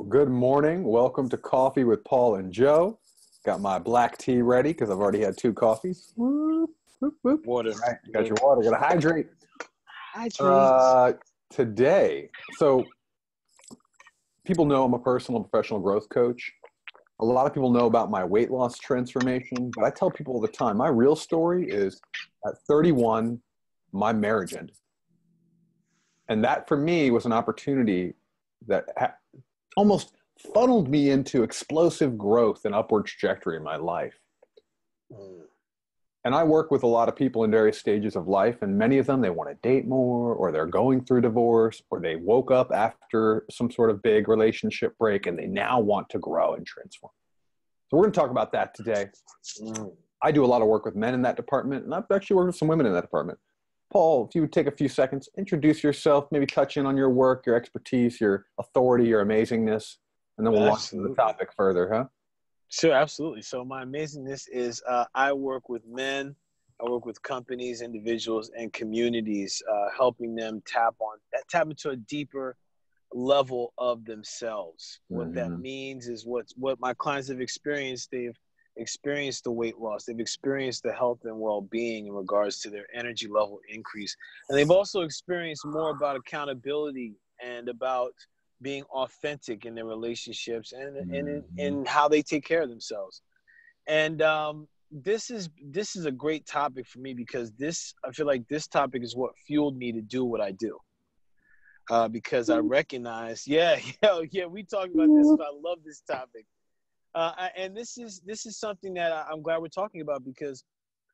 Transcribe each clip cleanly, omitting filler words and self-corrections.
Good morning. Welcome to Coffee with Paul and Joe. Got my black tea ready because I've already had two coffees. Whoop, whoop, whoop. Water. All right, got your water. Got to hydrate. Hydrate. Today, so people know I'm a personal and professional growth coach. A lot of people know about my weight loss transformation, but I tell people all the time, my real story is at 31, my marriage ended. And that for me was an opportunity that almost funneled me into explosive growth and upward trajectory in my life. And I work with a lot of people in various stages of life, and many of them, they want to date more, or they're going through divorce, or they woke up after some sort of big relationship break, and they now want to grow and transform. So we're going to talk about that today. I do a lot of work with men in that department, and I've actually worked with some women in that department. Paul, if you would take a few seconds, introduce yourself, maybe touch in on your work, your expertise, your authority, your amazingness, and then we'll launch into the topic further, huh? Sure, absolutely. So my amazingness is I work with men, I work with companies, individuals, and communities, helping them tap into a deeper level of themselves. What that means is what my clients have experienced. They've experienced the weight loss. They've experienced the health and well-being in regards to their energy level increase. And they've also experienced more about accountability and about being authentic in their relationships and in how they take care of themselves. And this is a great topic for me because I feel like this topic is what fueled me to do what I do. Because I recognize, we talked about this, but I love this topic. And this is something that I'm glad we're talking about because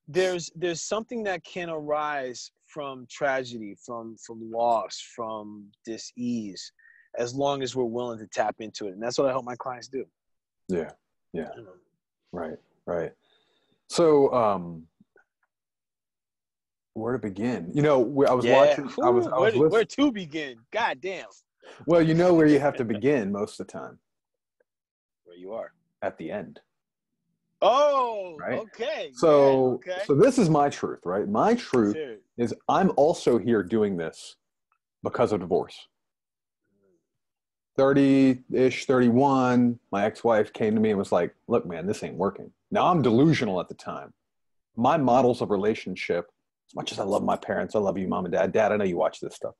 there's something that can arise from tragedy, from loss, from dis-ease, as long as we're willing to tap into it. And that's what I help my clients do. Yeah. Right. So, where to begin? You know, I was watching. Where to begin? God damn. Well, you know where you have to begin most of the time. Where you are. At the end. Oh, right? Okay. So this is my truth, right? My truth is I'm also here doing this because of divorce. 30-ish, 31, my ex-wife came to me and was like, look, man, this ain't working. Now, I'm delusional at the time. My models of relationship, as much as I love my parents, I love you, mom and dad. Dad, I know you watch this stuff.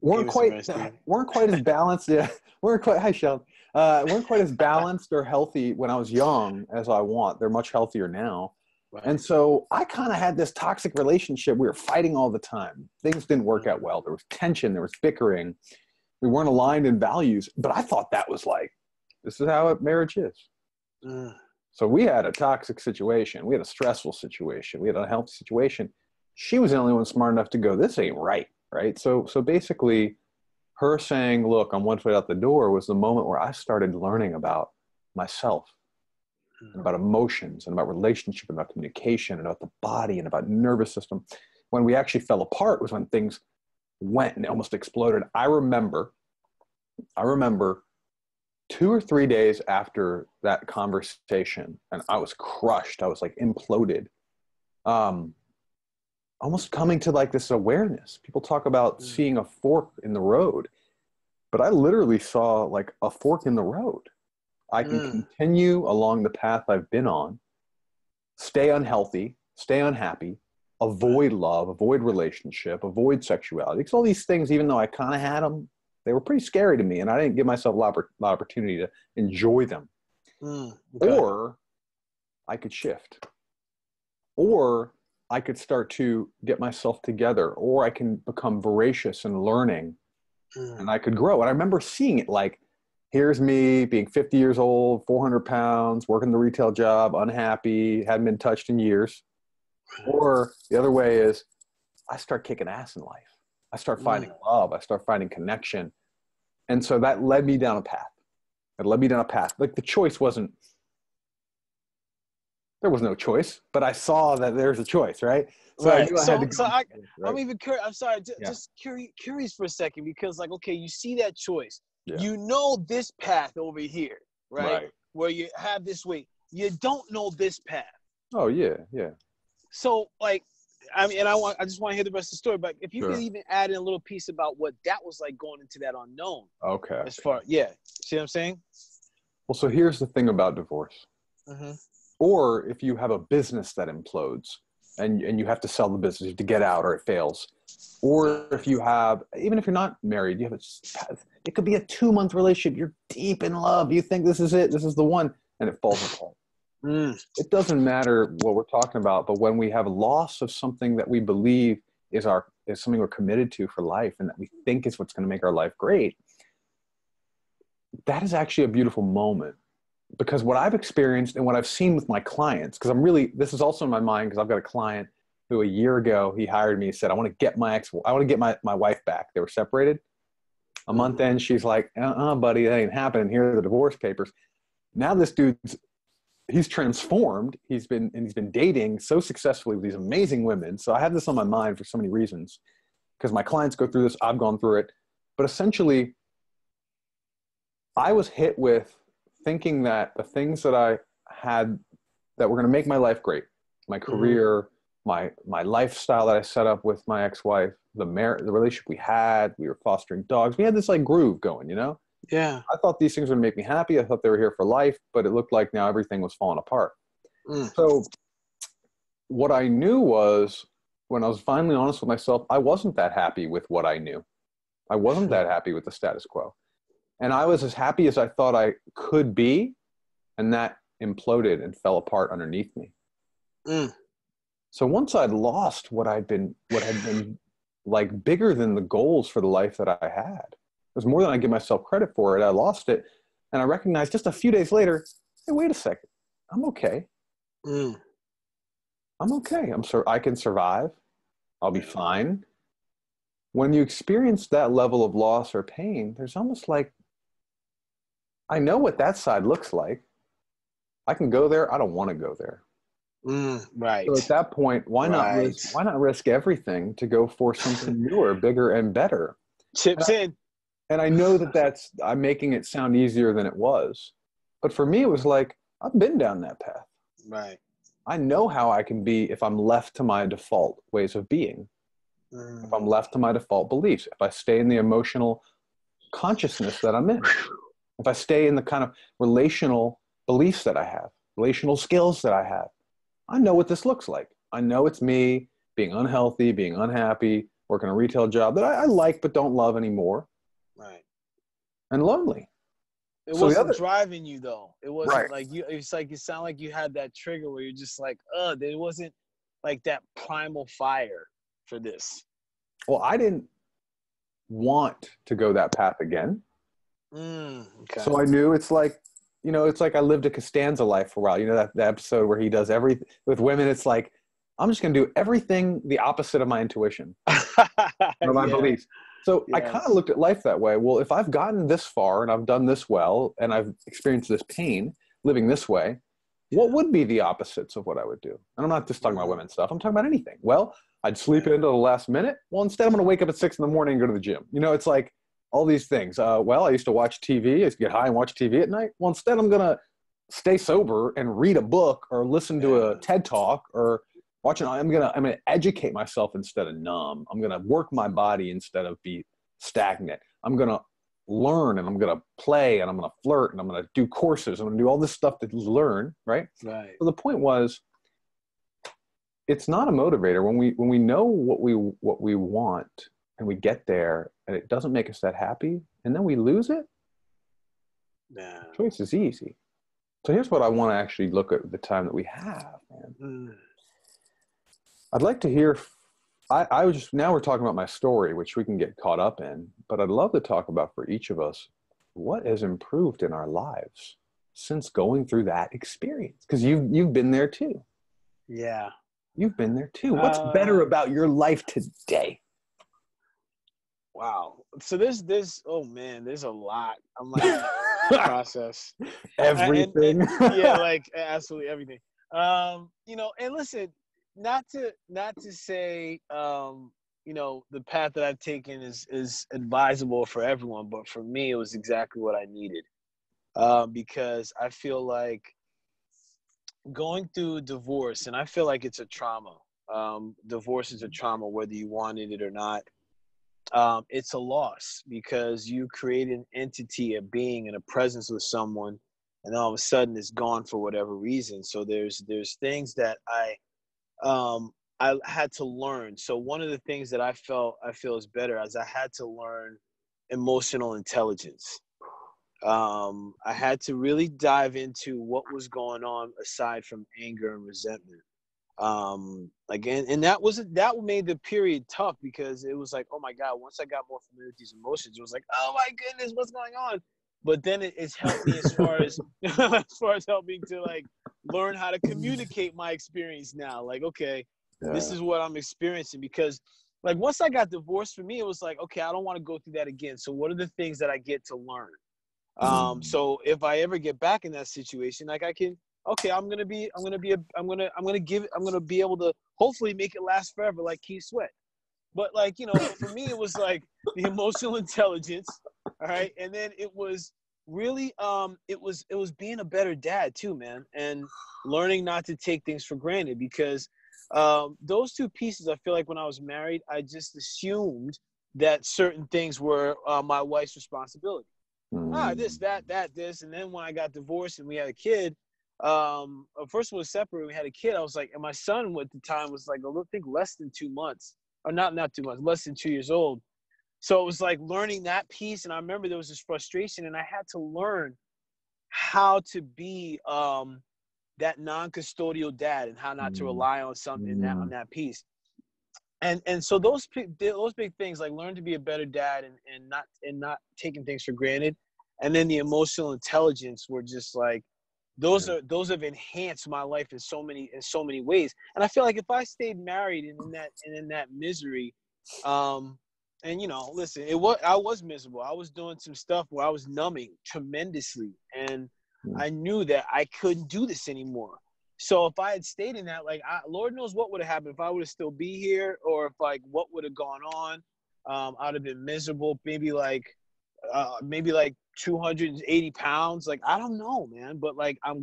Weren't quite as balanced. Yeah, hi, Sean. Weren't quite as balanced or healthy when I was young as I want. They're much healthier now. Right. And so I kind of had this toxic relationship. We were fighting all the time. Things didn't work out well. There was tension. There was bickering. We weren't aligned in values. But I thought that was like, this is how marriage is. So we had a toxic situation. We had a stressful situation. We had an unhealthy situation. She was the only one smart enough to go, this ain't right. Right. So basically her saying, look, I'm one foot out the door was the moment where I started learning about myself, and about emotions and about relationship and about communication and about the body and about nervous system. When we actually fell apart was when things went and almost exploded. I remember 2 or 3 days after that conversation, and I was crushed. I was like imploded. Almost coming to like this awareness. People talk about seeing a fork in the road, but I literally saw like a fork in the road. I can continue along the path I've been on, stay unhealthy, stay unhappy, avoid love, avoid relationship, avoid sexuality. Because all these things, even though I kind of had them, they were pretty scary to me, and I didn't give myself a lot of opportunity to enjoy them. Or I could shift. Or I could start to get myself together, or I can become voracious and learning, and I could grow. And I remember seeing it like, here's me being 50 years old, 400 pounds, working the retail job, unhappy, hadn't been touched in years. Or the other way is I start kicking ass in life. I start finding love. I start finding connection. And so that led me down a path. Like the choice there was no choice, but I saw that there's a choice, right? So right. I knew I had to go. I'm even curious. I'm sorry, just curious for a second, because like, okay, you see that choice. Yeah. You know this path over here, right? Where you have this way. You don't know this path. Oh, yeah. So, like, I mean, and I just want to hear the rest of the story. But if you Sure. could even add in a little piece about what that was like going into that unknown. Okay. As far, yeah. See what I'm saying? Well, so here's the thing about divorce. Mm-hmm. Or if you have a business that implodes and you have to sell the business, you have to get out or it fails. Or if you have, even if you're not married, you have it could be a 2-month relationship. You're deep in love. You think this is it. This is the one. And it falls apart. It doesn't matter what we're talking about, but when we have loss of something that we believe is something we're committed to for life and that we think is what's going to make our life great, that is actually a beautiful moment. Because what I've experienced and what I've seen with my clients, because this is also in my mind because I've got a client who a year ago, he hired me, he said, I want to get my wife back. They were separated. A month in, she's like, buddy, that ain't happening. Here are the divorce papers. Now this he's transformed. He's been dating so successfully with these amazing women. So I have this on my mind for so many reasons because my clients go through this. I've gone through it. But essentially, I was hit with thinking that the things that I had that were going to make my life great, my career, my lifestyle that I set up with my ex-wife, the relationship we were fostering dogs. We had this like groove going, you know? Yeah. I thought these things would make me happy. I thought they were here for life, but it looked like now everything was falling apart. So what I knew was when I was finally honest with myself, I wasn't that happy with what I knew. I wasn't that happy with the status quo. And I was as happy as I thought I could be, and that imploded and fell apart underneath me. So once I'd lost what had been like bigger than the goals for the life that I had, it was more than I give myself credit for it. I lost it, and I recognized just a few days later, hey, wait a second, I'm okay. I'm okay. I can survive. I'll be fine. When you experience that level of loss or pain, there's almost like, I know what that side looks like. I can go there. I don't want to go there. Right. So at that point, why not risk everything to go for something newer, bigger, and better? Chips in. And I know I'm making it sound easier than it was. But for me, it was like, I've been down that path. Right. I know how I can be if I'm left to my default ways of being. If I'm left to my default beliefs. If I stay in the emotional consciousness that I'm in. If I stay in the kind of relational beliefs that I have, relational skills that I have, I know what this looks like. I know it's me being unhealthy, being unhappy, working a retail job that I like but don't love anymore. Right. And lonely. It wasn't driving you though. It wasn't right. like you. It's like it sounded like you had that trigger where you're just like, there wasn't like that primal fire for this. Well, I didn't want to go that path again. Okay. So I knew it's like I lived a Costanza life for a while. You know, that episode where he does everything with women. It's like, I'm just going to do everything the opposite of my intuition or my beliefs. So I kind of looked at life that way. Well, if I've gotten this far and I've done this well and I've experienced this pain living this way, what would be the opposites of what I would do? And I'm not just talking about women stuff. I'm talking about anything. Well, I'd sleep into the last minute. Well, instead I'm going to wake up at 6 a.m. and go to the gym. You know, it's like all these things. I used to watch TV. I used to get high and watch TV at night. Well, instead I'm going to stay sober and read a book or listen to a TED Talk or I'm gonna educate myself instead of numb. I'm gonna work my body instead of be stagnant. I'm gonna learn and I'm gonna play and I'm gonna flirt and I'm gonna do courses. I'm gonna do all this stuff to learn, right? Right. So the point was, it's not a motivator when we know what we want and we get there and it doesn't make us that happy and then we lose it. Yeah. The choice is easy. So here's what I want to actually look at the time that we have, man. I'd like to hear, now we're talking about my story, which we can get caught up in, but I'd love to talk about for each of us, what has improved in our lives since going through that experience? Because you've been there too. Yeah. You've been there too. What's better about your life today? Wow. So there's oh man, there's a lot. I'm like process. Everything. Yeah, like absolutely everything. And listen, not to say the path that I've taken is advisable for everyone, but for me it was exactly what I needed. Because I feel like going through divorce, and I feel like it's a trauma. Divorce is a trauma, whether you wanted it or not. It's a loss because you create an entity, a being, and a presence with someone, and all of a sudden it's gone for whatever reason. So there's things that I had to learn. So one of the things that I feel is better as I had to learn emotional intelligence. I had to really dive into what was going on aside from anger and resentment. Again, and that made the period tough because it was like, oh my God, once I got more familiar with these emotions, it was like, oh my goodness, what's going on? But then it's helped me as far as as far as helping to like learn how to communicate my experience now. Like, okay, this is what I'm experiencing because like once I got divorced, for me, it was like, okay, I don't want to go through that again. So what are the things that I get to learn? So if I ever get back in that situation, like I can, okay, I'm gonna be able to hopefully make it last forever, like Keith Sweat. But like, for me, it was like the emotional intelligence, all right, and then it was really, it was being a better dad too, man, and learning not to take things for granted because those two pieces, I feel like when I was married, I just assumed that certain things were my wife's responsibility. This, this. And then when I got divorced and we had a kid, first of all, separate, we had a kid. I was like, and my son at the time was like, I think less than 2 months, or not 2 months, less than 2 years old. So it was like learning that piece. And I remember there was this frustration and I had to learn how to be, that non-custodial dad and how not to rely on something on that piece. And so those big things, like learn to be a better dad and not taking things for granted, and then the emotional intelligence were just like those have enhanced my life in so many ways. And I feel like if I stayed married and in that misery, and listen, I was miserable. I was doing some stuff where I was numbing tremendously, and I knew that I couldn't do this anymore. So if I had stayed in that, like, Lord knows what would have happened if I would have still be here, or if like what would have gone on. I'd have been miserable. Maybe like 280 pounds. Like, I don't know, man. But like, I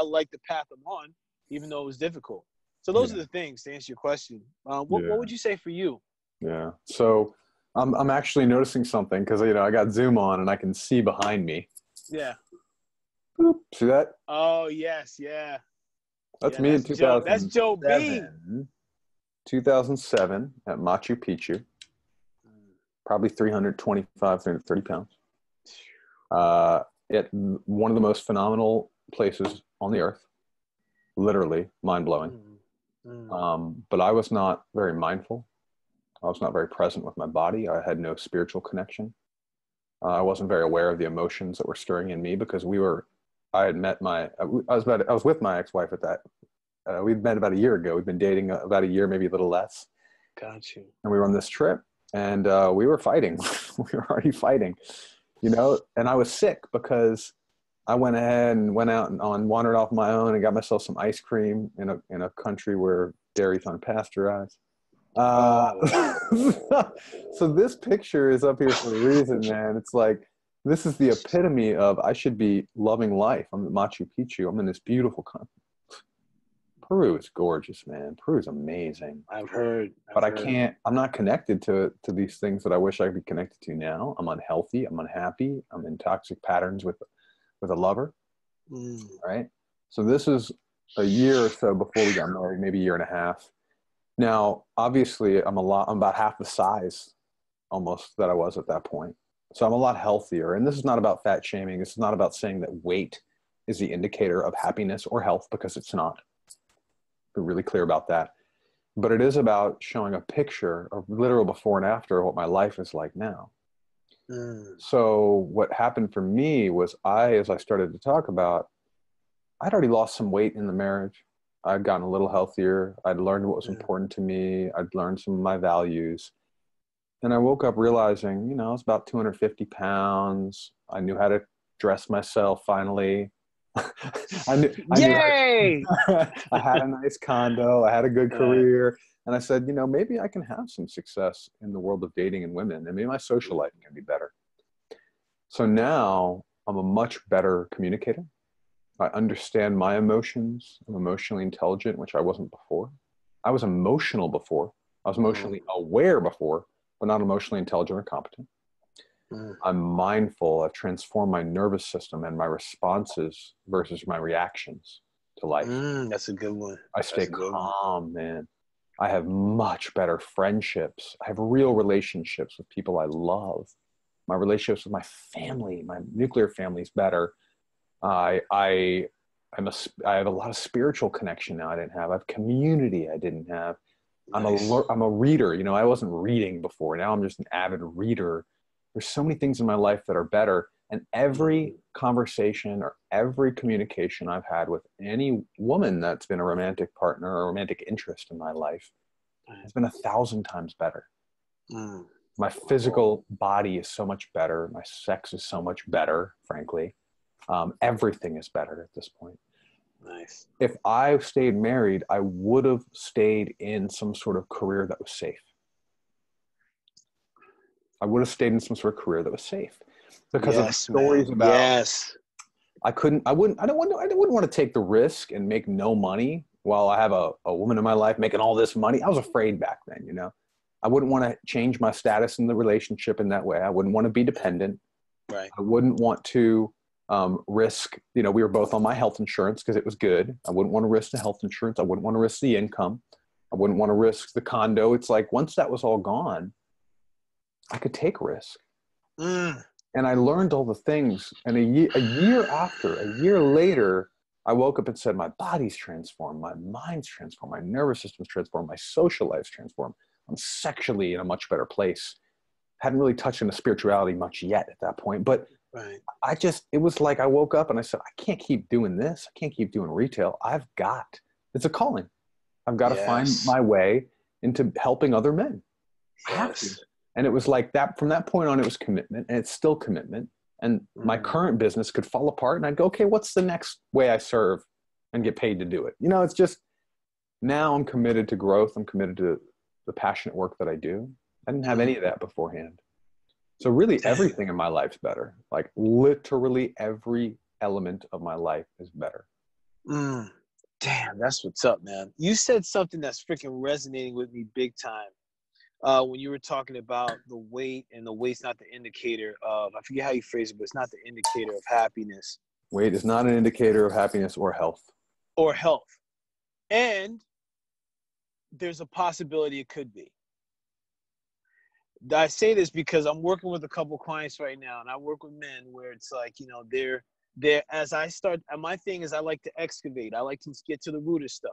like the path I'm on, even though it was difficult. So those are the things to answer your question. What would you say for you? Yeah. So I'm actually noticing something because I got Zoom on and I can see behind me. Yeah. Boop. See that? Oh yes, yeah. That's me in 2000. That's Joe B. 2007 at Machu Picchu. Probably 325, 330 pounds. At one of the most phenomenal places on the earth. Literally mind-blowing. But I was not very mindful. I was not very present with my body. I had no spiritual connection. I wasn't very aware of the emotions that were stirring in me because I was with my ex-wife at that. We'd met about a year ago. We'd been dating about a year, maybe a little less. Got you. And we were on this trip, and we were fighting. We were already fighting, and I was sick because I went ahead and went out and wandered off my own and got myself some ice cream in a country where dairy's unpasteurized. So this picture is up here for a reason, man. It's like, this is the epitome of I should be loving life. I'm at Machu Picchu. I'm in this beautiful country. Peru is gorgeous, man. Peru is amazing. I've heard. But I'm not connected to these things that I wish I could be connected to now. I'm unhealthy. I'm unhappy. I'm in toxic patterns with a lover. Right? So this is a year or so before we got married, maybe a year and a half. Now, obviously, I'm about half the size almost that I was at that point. So I'm a lot healthier. And this is not about fat shaming. This is not about saying that weight is the indicator of happiness or health, because it's not. Be really clear about that. But it is about showing a picture of literal before and after of what my life is like now. So what happened for me was as I started to talk about, I'd already lost some weight in the marriage. I'd gotten a little healthier. I'd learned what was important to me. I'd learned some of my values. And I woke up realizing, I was about 250 pounds. I knew how to dress myself finally. Yay! I had a nice condo. I had a good career. And I said, maybe I can have some success in the world of dating and women. And maybe my social life can be better. So now I'm a much better communicator. I understand my emotions. I'm emotionally intelligent, which I wasn't before. I was emotional before. I was emotionally aware before, but not emotionally intelligent or competent. I'm mindful. I've transformed my nervous system and my responses versus my reactions to life. That's a good one. I stay calm, man. I have much better friendships. I have real relationships with people I love. My relationships with my family, my nuclear family is better. I have a lot of spiritual connection now I didn't have. I have community I didn't have. Nice. I'm a reader. You know, I wasn't reading before. Now I'm just an avid reader. There's so many things in my life that are better. And every conversation or every communication I've had with any woman that's been a romantic partner or romantic interest in my life has been 1,000 times better. My physical body is so much better. My sex is so much better, frankly. Everything is better at this point. Nice. If I stayed married, I would have stayed in some sort of career that was safe. I would have stayed in some sort of career that was safe because of the stories about. I wouldn't want to take the risk and make no money while I have a woman in my life making all this money. I was afraid back then, you know. I wouldn't want to change my status in the relationship in that way. I wouldn't want to be dependent. Right. I wouldn't want to risk, you know, we were both on my health insurance because it was good. I wouldn't want to risk the health insurance. I wouldn't want to risk the income. I wouldn't want to risk the condo. It's like once that was all gone, I could take risk. And I learned all the things. And a year later, I woke up and said, my body's transformed, my mind's transformed, my nervous system's transformed, my social life's transformed. I'm sexually in a much better place. Hadn't really touched into spirituality much yet at that point. But it was like I woke up and I said, I can't keep doing this. I can't keep doing retail. It's a calling. I've got to find my way into helping other men. I have to. And it was like that, from that point on, it was commitment, and it's still commitment. And my current business could fall apart and I'd go, okay, what's the next way I serve and get paid to do it? You know, it's just, now I'm committed to growth. I'm committed to the passionate work that I do. I didn't have any of that beforehand. So really everything in my life's better. Like literally every element of my life is better. Damn, that's what's up, man. You said something that's freaking resonating with me big time. When you were talking about the weight, and the weight's not the indicator of, I forget how you phrase it, but it's not the indicator of happiness. Weight is not an indicator of happiness or health. And there's a possibility it could be. I say this because I'm working with a couple clients right now, and I work with men where it's like, you know, they're as I start, and my thing is I like to excavate. I like to get to the root of stuff.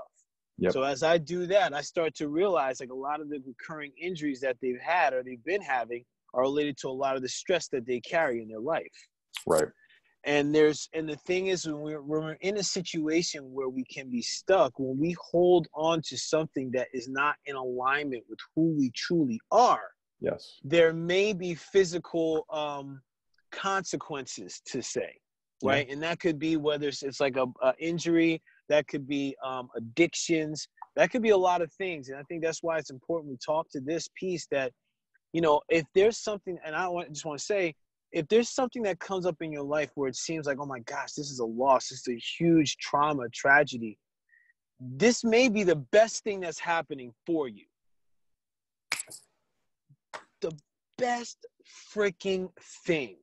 Yep. So as I do that, I start to realize like a lot of the recurring injuries that they've had or they've been having are related to a lot of the stress that they carry in their life. Right. And the thing is, when we're in a situation where we can be stuck, when we hold on to something that is not in alignment with who we truly are, yes, there may be physical consequences to say, right? Yeah. And that could be whether it's like a injury, that could be addictions, that could be a lot of things. And I think that's why it's important we talk to this piece that, you know, if there's something, and just want to say, if there's something that comes up in your life where it seems like, oh my gosh, this is a loss, this is a huge trauma, tragedy, this may be the best thing that's happening for you. The best freaking thing.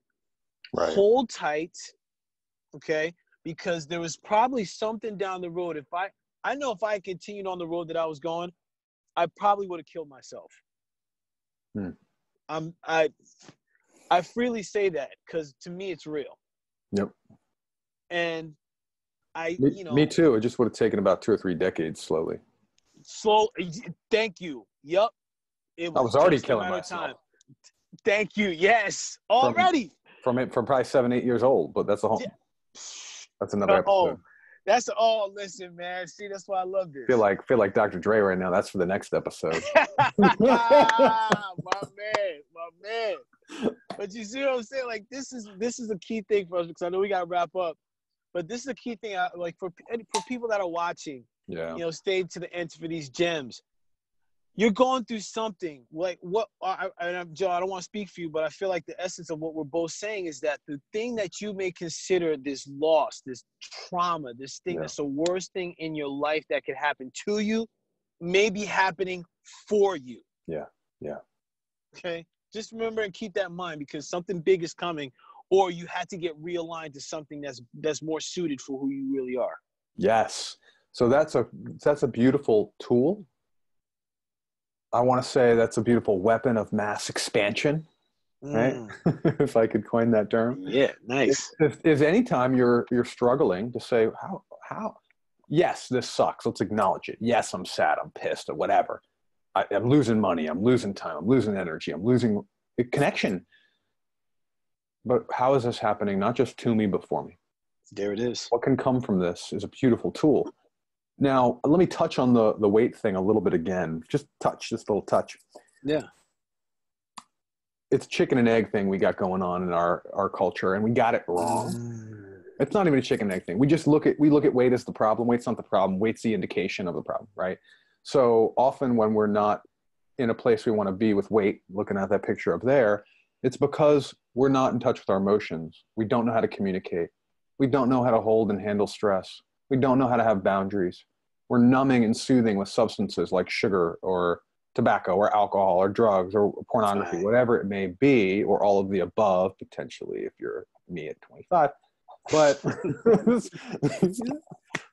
Right. Hold tight, okay? Because there was probably something down the road. If I know if I had continued on the road that I was going, I probably would have killed myself. I freely say that because to me it's real. Yep. And me too. It just would have taken about 2 or 3 decades slowly. Thank you. Yep. I was already killing myself. Time. Thank you. Yes. Already. From probably 7, 8 years old, but that's that's another episode. Listen, man. See, that's why I love this. Feel like Dr. Dre right now. That's for the next episode. my man. But you see what I'm saying? Like this is a key thing for us because I know we gotta wrap up. But this is a key thing. Like for people that are watching, you know, stay to the end for these gems. You're going through something like Joe, I don't want to speak for you, but I feel like the essence of what we're both saying is that the thing that you may consider this loss, this trauma, this thing that's the worst thing in your life that could happen to you may be happening for you. Yeah. Yeah. Okay. Just remember and keep that in mind, because something big is coming, or you had to get realigned to something that's more suited for who you really are. Yes. So that's a beautiful tool. I want to say that's a beautiful weapon of mass expansion, right? If I could coin that term. Yeah, nice. If anytime you're struggling to say how, yes, this sucks. Let's acknowledge it. Yes, I'm sad. I'm pissed or whatever. I'm losing money. I'm losing time. I'm losing energy. I'm losing connection. But how is this happening? Not just to me, but for me. There it is. What can come from this is a beautiful tool. Now, let me touch on the weight thing a little bit again. Just a little touch. Yeah. It's a chicken and egg thing we got going on in our culture, and we got it wrong. It's not even a chicken and egg thing. We look at weight as the problem. Weight's not the problem. Weight's the indication of the problem, right? So often when we're not in a place we want to be with weight, looking at that picture up there, it's because we're not in touch with our emotions. We don't know how to communicate. We don't know how to hold and handle stress. We don't know how to have boundaries. We're numbing and soothing with substances like sugar or tobacco or alcohol or drugs or pornography, Right. whatever it may be, or all of the above, potentially, if you're me at 25. But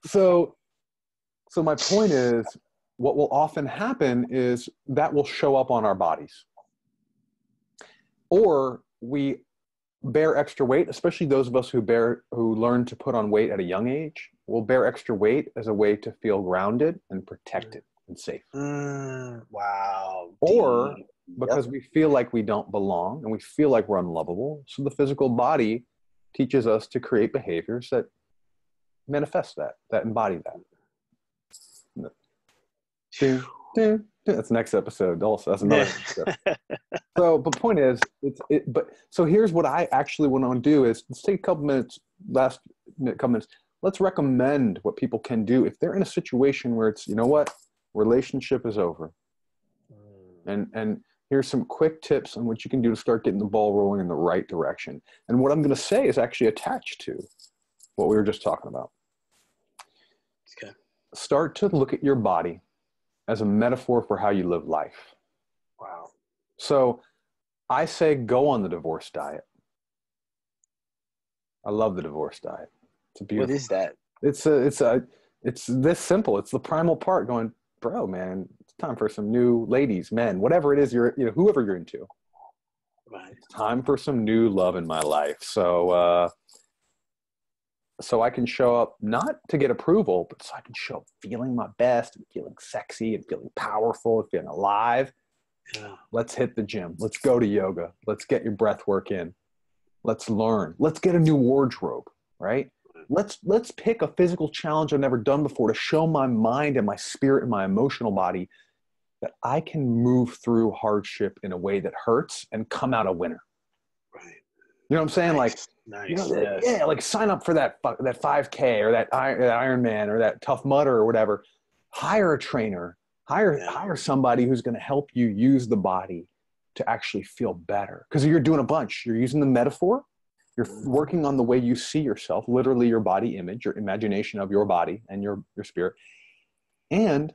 so my point is, what will often happen is that will show up on our bodies. Or we bear extra weight, especially those of us who learn to put on weight at a young age, will bear extra weight as a way to feel grounded and protected and safe. Wow. Or because we feel like we don't belong and we feel like we're unlovable. So the physical body teaches us to create behaviors that manifest that embody that. That's next episode also. That's another episode. So the point is, so here's what I actually want to do is let's take a couple minutes, let's recommend what people can do if they're in a situation where it's, you know what, relationship is over. And here's some quick tips on what you can do to start getting the ball rolling in the right direction. And what I'm going to say is actually attached to what we were just talking about. Okay. Start to look at your body as a metaphor for how you live life. Wow. So I say go on the divorce diet. I love the divorce diet. It's a beautiful. What is that? It's this simple. It's the primal part going, bro, man, it's time for some new ladies, men, whatever it is whoever you're into. Right. It's time for some new love in my life. So I can show up not to get approval, but so I can show up feeling my best and feeling sexy and feeling powerful and feeling alive. Yeah. Let's hit the gym. Let's go to yoga. Let's get your breath work in. Let's learn. Let's get a new wardrobe, right? Let's pick a physical challenge I've never done before to show my mind and my spirit and my emotional body that I can move through hardship in a way that hurts and come out a winner. Right. You know what I'm saying? Nice. Like sign up for that 5K or that Ironman or that Tough Mudder or whatever. Hire a trainer. Hire somebody who's going to help you use the body to actually feel better. Because you're doing a bunch. You're using the metaphor. You're working on the way you see yourself, literally your body image, your imagination of your body and your spirit. And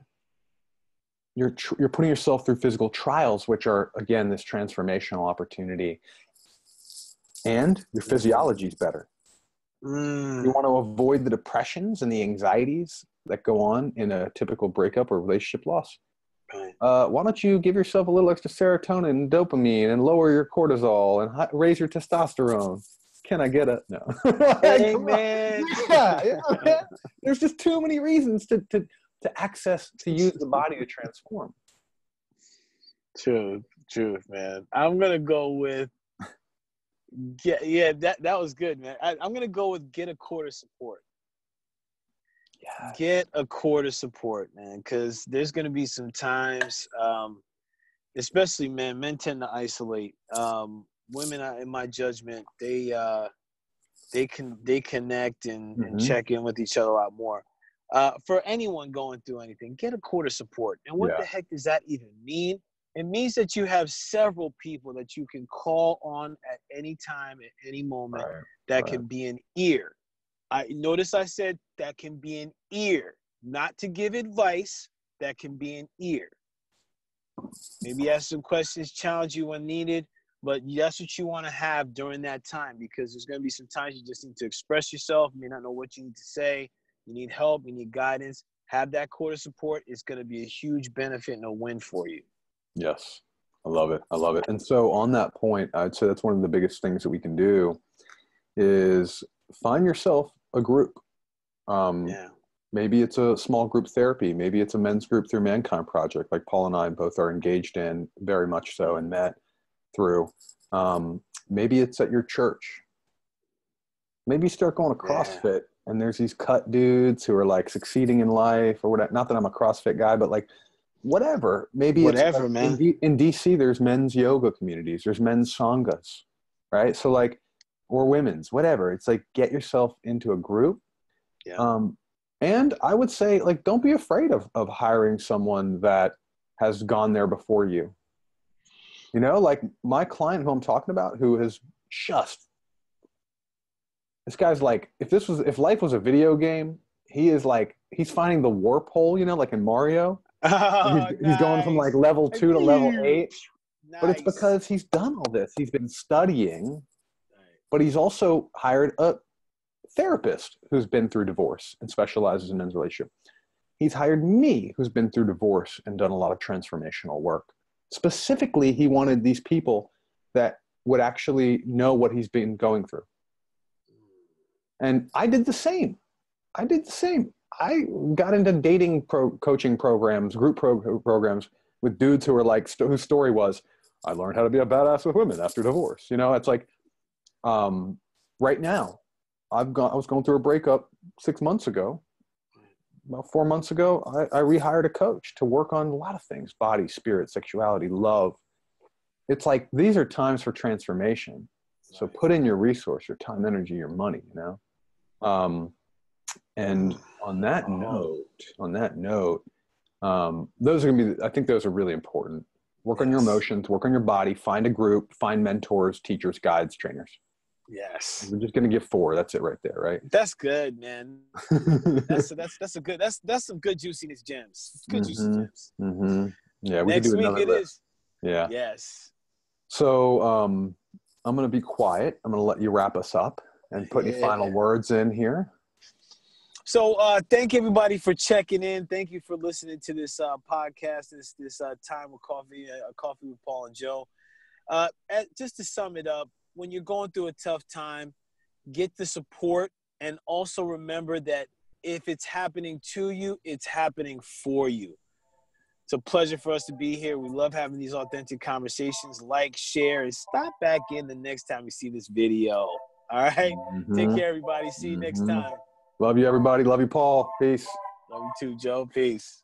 you're putting yourself through physical trials, which are, again, this transformational opportunity. And your physiology is better. You want to avoid the depressions and the anxieties that go on in a typical breakup or relationship loss. Right. Why don't you give yourself a little extra serotonin and dopamine and lower your cortisol and raise your testosterone? Can I get it? No. Hey, man. Yeah. There's just too many reasons to use the body to transform. Truth, man. I'm gonna go with that was good, man. I'm gonna go with get a core to support. Yeah. Get a core to support, man, because there's gonna be some times, especially men tend to isolate. Women, in my judgment, they connect and check in with each other a lot more. For anyone going through anything, get a core to support. And what the heck does that even mean? It means that you have several people that you can call on at any time, at any moment, that can be an ear. I said that can be an ear, not to give advice, that can be an ear. Maybe ask some questions, challenge you when needed, but that's what you want to have during that time, because there's going to be some times you just need to express yourself. You may not know what you need to say. You need help. You need guidance. Have that core support. It's going to be a huge benefit and a win for you. Yes. I love it. I love it. And so on that point, I'd say that's one of the biggest things that we can do is find yourself a group. Maybe it's a small group therapy. Maybe it's a men's group through Mankind Project, like Paul and I both are engaged in, very much so, and met through. Maybe it's at your church. Maybe you start going to CrossFit, and there's these cut dudes who are like succeeding in life or whatever. Not that I'm a CrossFit guy, but like whatever. Maybe whatever, it's man. In DC, there's men's yoga communities. There's men's sanghas, right? So like, or women's, whatever. It's like, get yourself into a group. Yeah. And I would say, like, don't be afraid of hiring someone that has gone there before you. You know, like my client who I'm talking about, who has just, this guy's like, if life was a video game, he is like, he's finding the warp hole, you know, like in Mario. He's going from like level 2 to level 8. Nice. But it's because he's done all this. He's been studying, but he's also hired a therapist who's been through divorce and specializes in men's relationship. He's hired me, who's been through divorce and done a lot of transformational work. Specifically, he wanted these people that would actually know what he's been going through. And I did the same. I I got into dating coaching programs, group programs with dudes who were like, whose story was, I learned how to be a badass with women after divorce. You know, it's like, right now, I was going through a breakup 6 months ago. About 4 months ago, I rehired a coach to work on a lot of things: body, spirit, sexuality, love. It's like, these are times for transformation. So put in your resource, your time, energy, your money, you know? And on that note, those are going to be, I think those are really important. Work on your emotions, work on your body, find a group, find mentors, teachers, guides, trainers. Yes. We're just going to give 4. That's it right there, right? That's good, man. that's some good juiciness gems. Good juicy gems. Mm-hmm. Yeah, we next could do week another it list. is. Yeah. Yes. So I'm going to be quiet. I'm going to let you wrap us up and put any final words in here. So thank everybody for checking in. Thank you for listening to this podcast, this Time with Coffee, Coffee with Paul and Joe. Just to sum it up, when you're going through a tough time, get the support, and also remember that if it's happening to you, it's happening for you. It's a pleasure for us to be here. We love having these authentic conversations. Like, share, and stop back in the next time you see this video. All right? Mm-hmm. Take care, everybody. See you next time. Love you, everybody. Love you, Paul. Peace. Love you too, Joe. Peace.